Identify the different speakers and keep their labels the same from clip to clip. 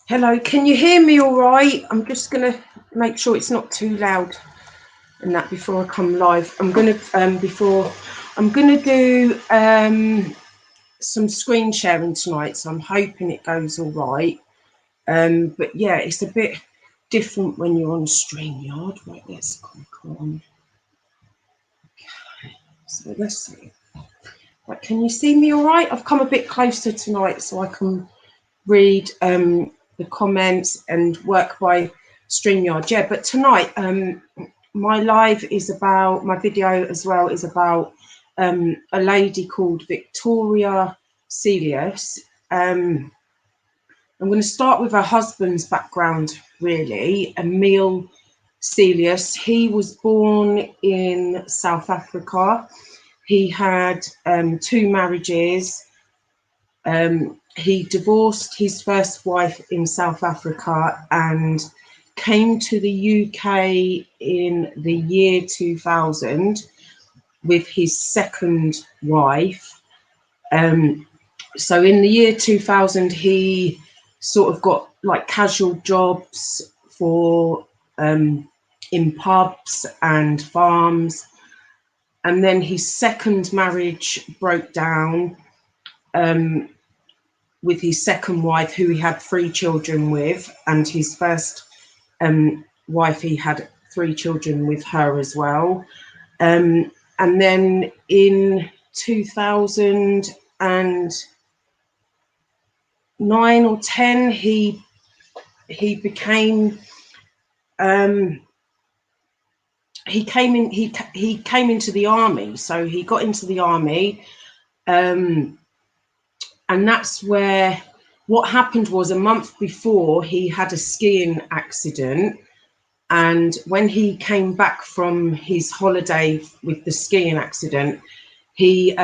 Speaker 1: Hello, can you hear me all right? I'm just going to make sure it's not too loud and that before I come live. I'm going to do some screen sharing tonight, so I'm hoping it goes all right. But yeah, it's a bit different when you're on StreamYard. Right, let's click on. Okay, so let's see. Right, can you see me all right? I've come a bit closer tonight so I can read the comments and work by StreamYard. Yeah, but tonight my live is about, my video as well is about a lady called Victoria Cilliers. I'm going to start with her husband's background, really. Emil Cilliers. He was born in South Africa. He had 2 marriages. He divorced his first wife in South Africa and came to the UK in the year 2000 with his second wife. So in the year 2000, he sort of got like casual jobs for in pubs and farms. And then his second marriage broke down. With his second wife, who he had 3 children with, and his first wife, he had 3 children with her as well. And then in 2009 or 10, he became he came into the army. So he got into the army. And that's where what happened was a month before he had a skiing accident. And when he came back from his holiday with the skiing accident, he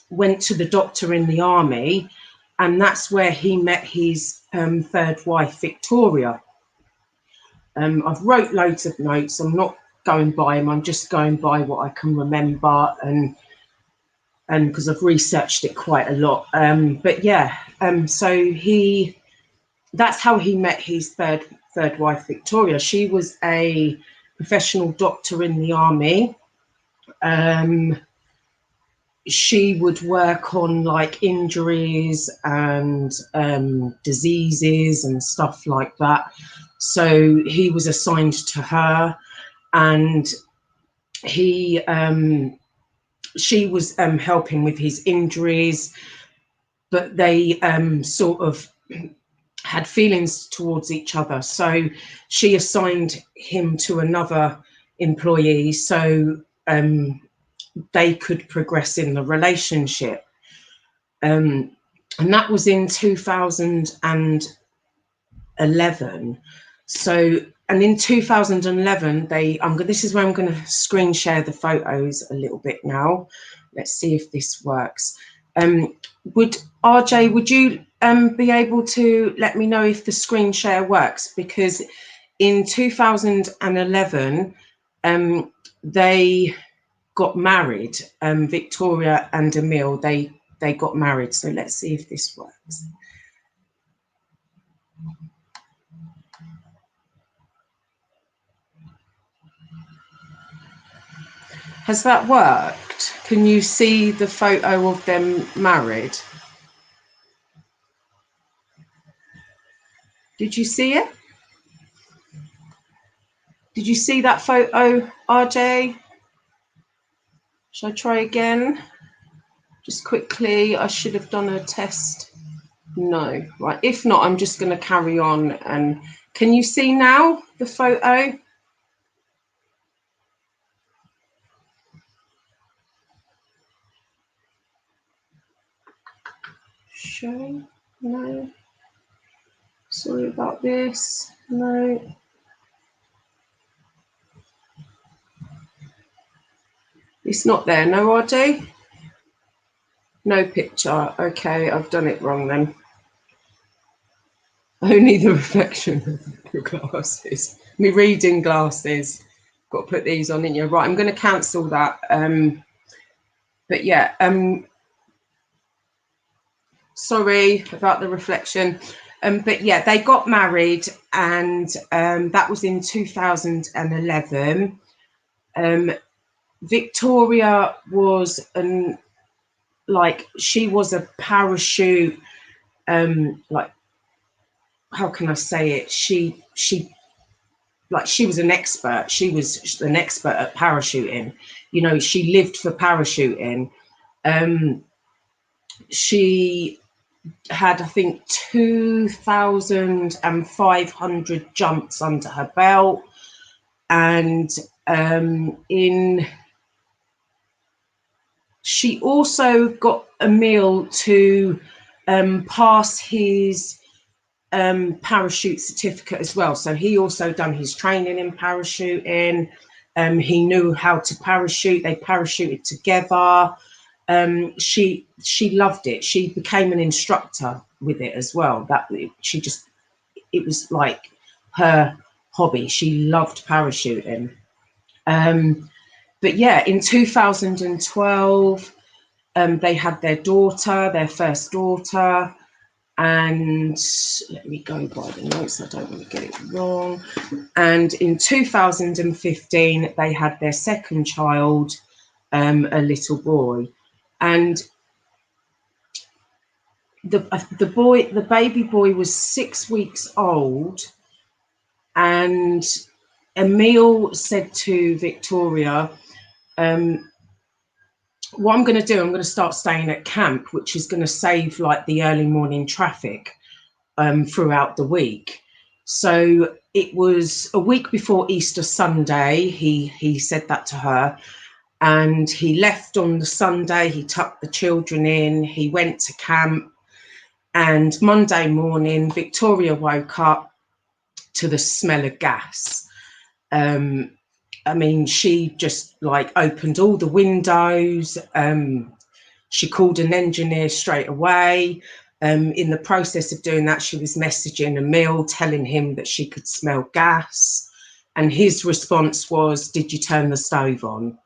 Speaker 1: went to the doctor in the army. And that's where he met his third wife, Victoria. I've wrote loads of notes. I'm not going by them. I'm just going by what I can remember and because I've researched it quite a lot. But yeah, so that's how he met his third wife, Victoria. She was a professional doctor in the army. She would work on like injuries and diseases and stuff like that. So he was assigned to her, and she was helping with his injuries, but they sort of had feelings towards each other. So she assigned him to another employee so they could progress in the relationship. And that was in 2011. So, and in 2011, this is where I'm going to screen share the photos a little bit now. Let's see if this works. Would you be able to let me know if the screen share works? Because in 2011, they got married. Victoria and Emil, they got married. So let's see if this works. Has that worked? Can you see the photo of them married? Did you see it? Did you see that photo, RJ? Shall I try again? Just quickly, I should have done a test. No, right. If not, I'm just going to carry on. And can you see now the photo? Show? No. Sorry about this. No. It's not there. No, RJ? No picture. Okay, I've done it wrong then. Only the reflection of the glasses. Me reading glasses. Got to put these on, didn't you? Right, I'm going to cancel that. But yeah, sorry about the reflection. But yeah, they got married, and that was in 2011. Victoria was she was a parachute, like, how can I say it? She was an expert. She was an expert at parachuting. You know, she lived for parachuting. She had, I think, 2,500 jumps under her belt, and she also got Emil to pass his parachute certificate as well. So he also done his training in parachuting. He knew how to parachute. They parachuted together. She loved it. She became an instructor with it as well. It was like her hobby. She loved parachuting. But yeah, in 2012, they had their first daughter. And let me go by the notes, I don't want to get it wrong. And in 2015, they had their second child, a little boy. And the baby boy was 6 weeks old. And Emil said to Victoria, what I'm going to do, I'm going to start staying at camp, which is going to save like the early morning traffic throughout the week. So it was a week before Easter Sunday. He said that to her, and he left on the Sunday. He tucked the children in. He went to camp, and Monday morning, Victoria woke up to the smell of gas. I mean, she just like opened all the windows. She called an engineer straight away. In the process of doing that, she was messaging Emil, telling him that she could smell gas. And his response was, "Did you turn the stove on?"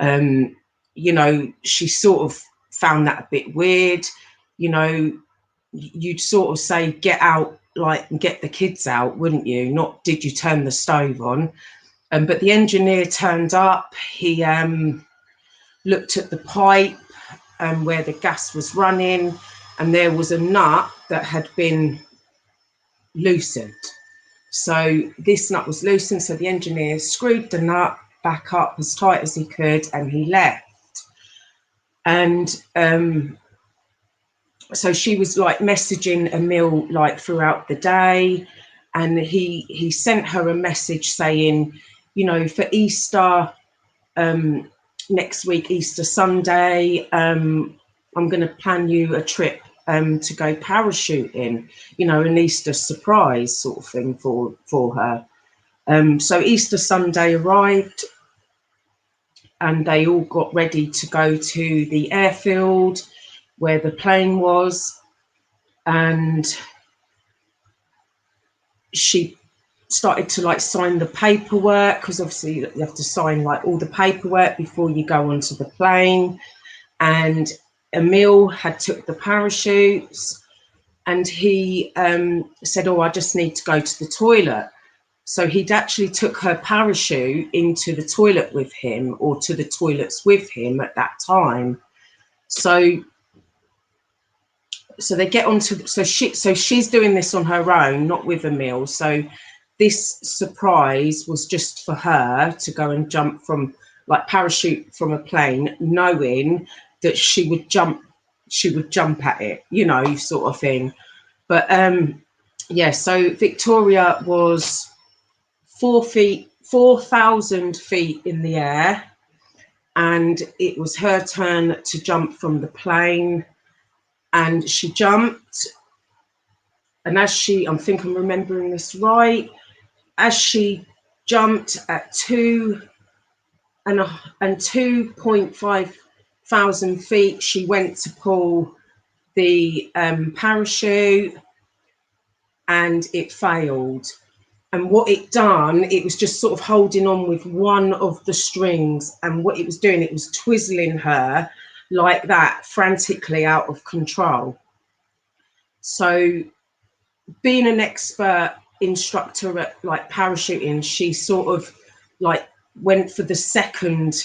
Speaker 1: You know, she sort of found that a bit weird. You know, you'd sort of say, "Get out, like, get the kids out," wouldn't you? Not, "Did you turn the stove on?" But the engineer turned up. He looked at the pipe where the gas was running, and there was a nut that had been loosened. So this nut was loosened. So the engineer screwed the nut back up as tight as he could, and he left. And so she was like messaging Emil like throughout the day, and he sent her a message saying, you know, for Easter, next week, Easter Sunday, I'm going to plan you a trip to go parachuting, you know, an Easter surprise sort of thing for her. So Easter Sunday arrived, and they all got ready to go to the airfield where the plane was, and she started to like sign the paperwork, because obviously you have to sign like all the paperwork before you go onto the plane. And Emil had took the parachutes, and he said, "Oh, I just need to go to the toilet." So he'd actually took her parachute into the toilet with him, or to the toilets with him at that time. So they get onto, so she's doing this on her own, not with Emil. So this surprise was just for her to go and jump from, like, parachute from a plane, knowing that she would jump at it, you know, sort of thing. But yeah, so Victoria was 4,000 feet in the air, and it was her turn to jump from the plane. And she jumped, and as she, I think I'm remembering this right, as she jumped at 2.5 thousand feet, she went to pull the parachute, and it failed. And what it done, it was just sort of holding on with one of the strings, and what it was doing, it was twizzling her like that, frantically, out of control. So being an expert instructor at like parachuting, she sort of like went for the second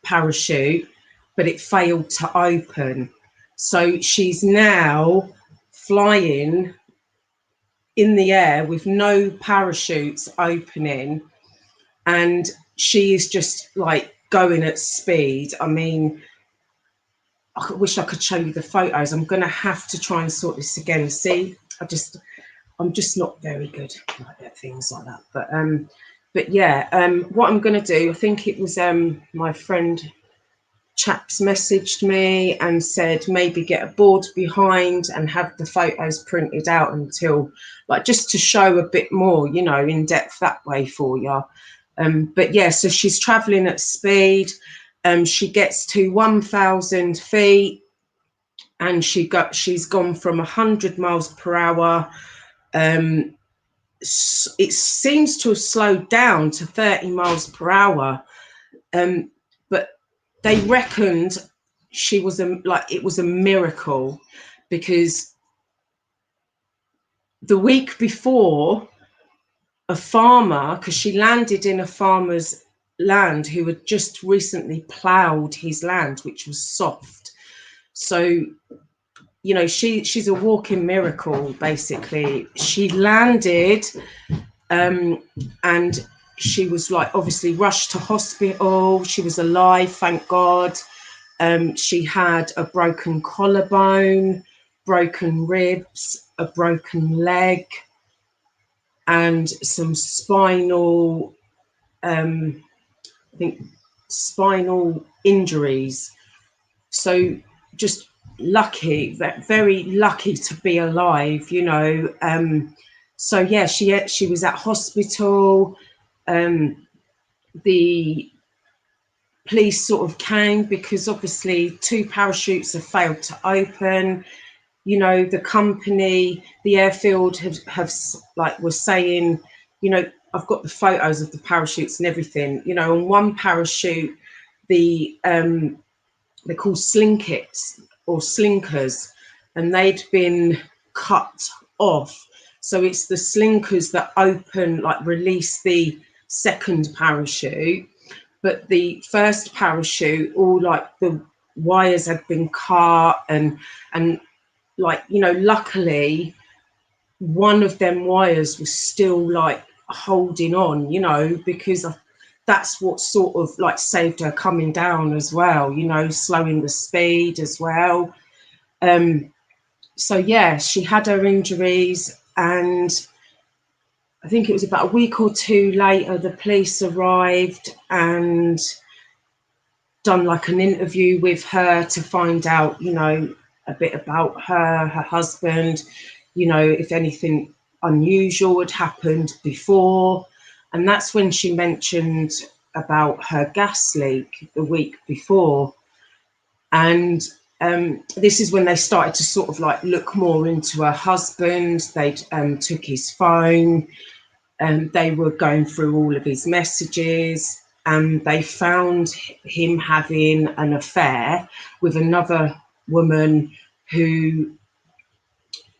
Speaker 1: parachute, but it failed to open. So she's now flying in the air with no parachutes opening, and she is just like going at speed. I mean, I wish I could show you the photos. I'm going to have to try and sort this again. See, I'm just not very good at things like that. But yeah, what I'm going to do, I think it was my friend Chaps messaged me and said maybe get a board behind and have the photos printed out until, like, just to show a bit more, you know, in depth that way for you. But yeah, so she's traveling at speed. She gets to 1,000 feet, and she's gone from 100 miles per hour. It seems to have slowed down to 30 miles per hour. But they reckoned she was it was a miracle, because the week before, a farmer, because she landed in a farmer's land who had just recently ploughed his land, which was soft. So, you know, she's a walking miracle, basically. She landed, and she was like obviously rushed to hospital. She was alive, thank God. She had a broken collarbone, broken ribs, a broken leg, and some spinal, I think, spinal injuries. So just lucky, very lucky to be alive, you know. So yeah, she was at hospital. The police sort of came because obviously 2 parachutes have failed to open. You know, the company, the airfield have like was saying, you know, I've got the photos of the parachutes and everything. You know, on one parachute, the they're called slinkets or slinkers, and they'd been cut off. So it's the slinkers that open, like release the second parachute. But the first parachute, all like the wires had been cut, and like, you know, luckily one of them wires was still like holding on, you know, because that's what sort of like saved her coming down as well, you know, slowing the speed as well. So yeah, she had her injuries, and I think it was about a week or 2 later the police arrived and done like an interview with her to find out, you know, a bit about her husband, you know, if anything unusual had happened before. And that's when she mentioned about her gas leak the week before. And this is when they started to sort of like look more into her husband. They took his phone, and they were going through all of his messages, and they found him having an affair with another woman who,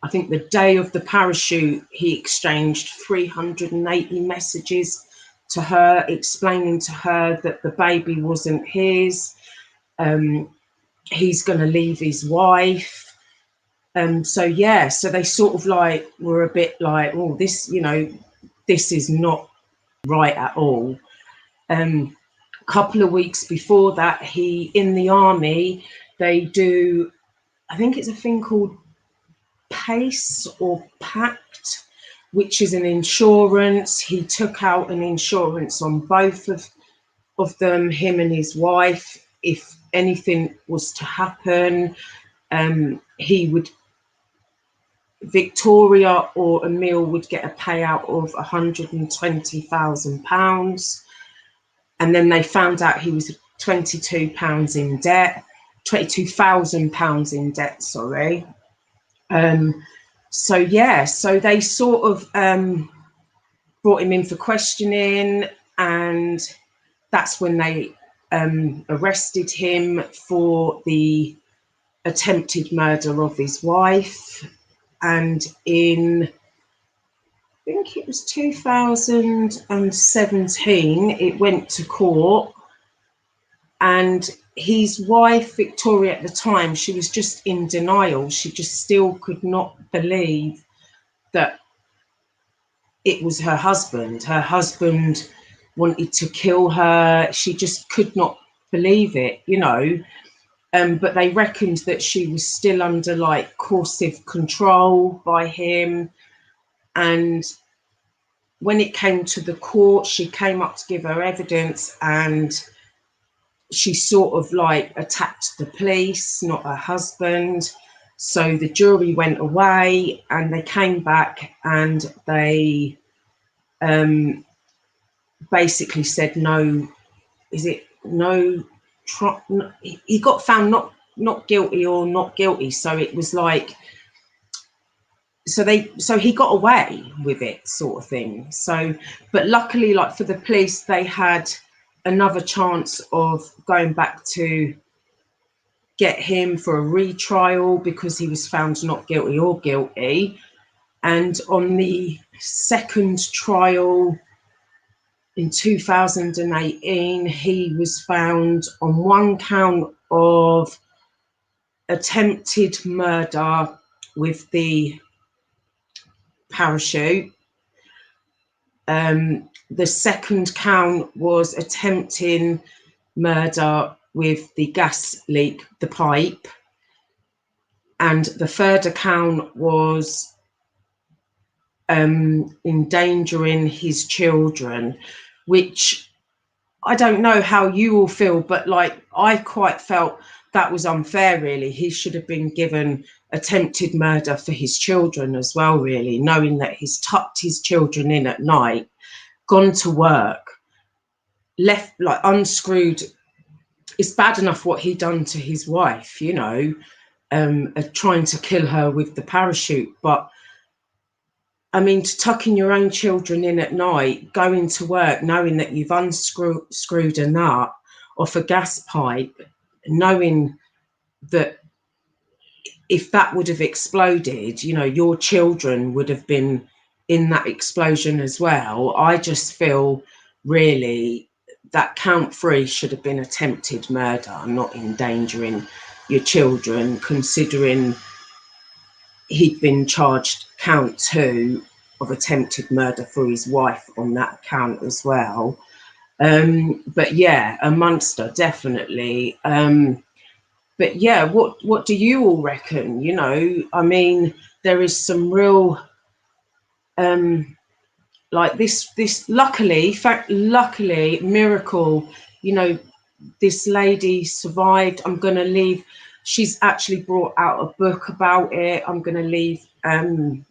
Speaker 1: I think the day of the parachute, he exchanged 380 messages to her, explaining to her that the baby wasn't his. He's going to leave his wife. So yeah, so they sort of like were a bit like, oh, this, you know, this is not right at all. A couple of weeks before that, he, in the army, they do, I think it's a thing called PACE or PACT, which is an insurance. He took out an insurance on both of them, him and his wife. If anything was to happen, he would, Victoria or Emil would get a payout of £120,000. And then they found out he was £22 in debt, £22,000 in debt, sorry. So yeah, so they sort of brought him in for questioning, and that's when they arrested him for the attempted murder of his wife. And in think it was 2017, it went to court, and his wife, Victoria, at the time, she was just in denial. She just still could not believe that it was her husband. Her husband wanted to kill her. She just could not believe it, you know. But they reckoned that she was still under like coercive control by him. And when it came to the court, she came up to give her evidence, and she sort of like attacked the police, not her husband. So the jury went away, and they came back, and they basically said no. Is it no? He got found not guilty or not guilty. So it was like, so he got away with it, sort of thing. So, but luckily, like for the police, they had another chance of going back to get him for a retrial because he was found not guilty or guilty. And on the second trial in 2018, he was found on one count of attempted murder with the parachute. The second count was attempting murder with the gas leak, the pipe. And the third account was endangering his children, which I don't know how you all feel, but like I quite felt that was unfair, really. He should have been given attempted murder for his children as well, really, knowing that he's tucked his children in at night, gone to work, left, like unscrewed. It's bad enough what he done to his wife, you know, trying to kill her with the parachute. But I mean, tucking your own children in at night, going to work, knowing that you've unscrewed a nut off a gas pipe, knowing that if that would have exploded, you know, your children would have been in that explosion as well. I just feel really that count 3 should have been attempted murder, not endangering your children, considering he'd been charged count 2 of attempted murder for his wife on that count as well. But yeah, a monster, definitely. But yeah, what do you all reckon? You know, I mean, there is some real like this luckily miracle, you know, this lady survived. I'm gonna leave, she's actually brought out a book about it. I'm gonna leave in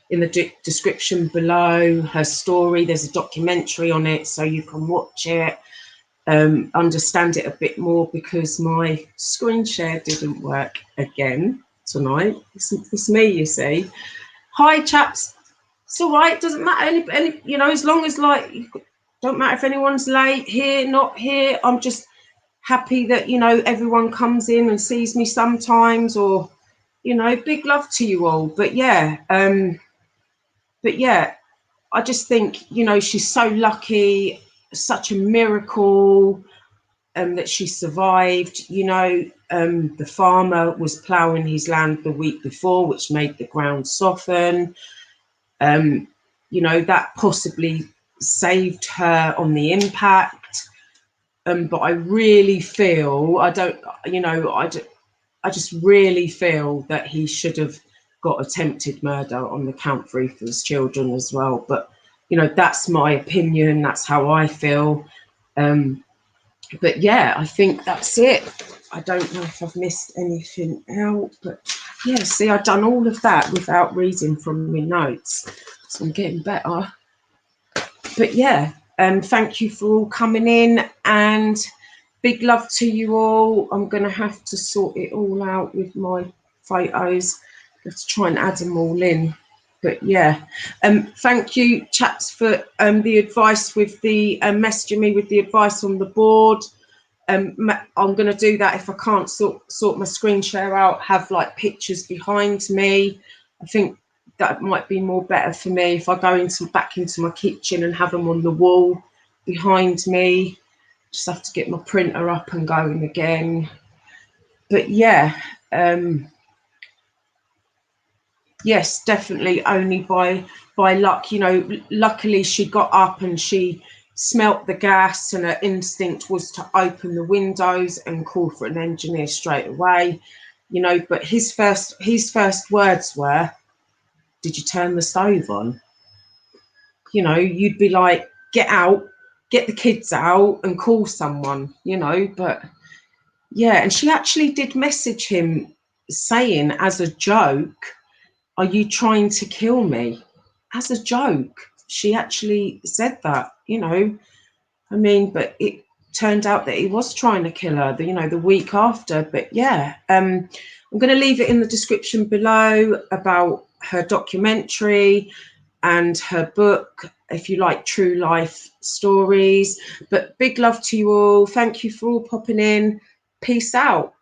Speaker 1: the description below her story. There's a documentary on it, so you can watch it, understand it a bit more, because my screen share didn't work again tonight. It's me, you see. Hi chaps, it's all right, doesn't matter, any you know, as long as like, don't matter if anyone's late, here, not here. I'm just happy that, you know, everyone comes in and sees me sometimes, or, you know, big love to you all. But yeah, I just think, you know, she's so lucky, such a miracle that she survived. You know, the farmer was ploughing his land the week before, which made the ground soften. You know, that possibly saved her on the impact. But I really feel, I just really feel that he should have got attempted murder on the count 3 for his children as well. But, you know, that's my opinion. That's how I feel. But yeah, I think that's it. I don't know if I've missed anything out, but yeah, see, I've done all of that without reading from my notes, so I'm getting better. But yeah, thank you for all coming in, and big love to you all. I'm going to have to sort it all out with my photos. I have to try and add them all in. But yeah, thank you chaps for the advice with the messaging me with the advice on the board. I'm going to do that if I can't sort my screen share out, have like pictures behind me. I think that might be more better for me if I go back into my kitchen and have them on the wall behind me. Just have to get my printer up and going again. But yeah, yes, definitely only by luck. You know, luckily she got up and she smelt the gas, and her instinct was to open the windows and call for an engineer straight away. You know, but his first words were, "Did you turn the stove on?" You know, you'd be like, "Get out, get the kids out and call someone," you know. But yeah, and she actually did message him saying, as a joke, "Are you trying to kill me?" As a joke. She actually said that, you know. I mean, but it turned out that he was trying to kill her, you know, the week after. But yeah, I'm going to leave it in the description below about her documentary and her book, if you like true life stories. But big love to you all. Thank you for all popping in. Peace out.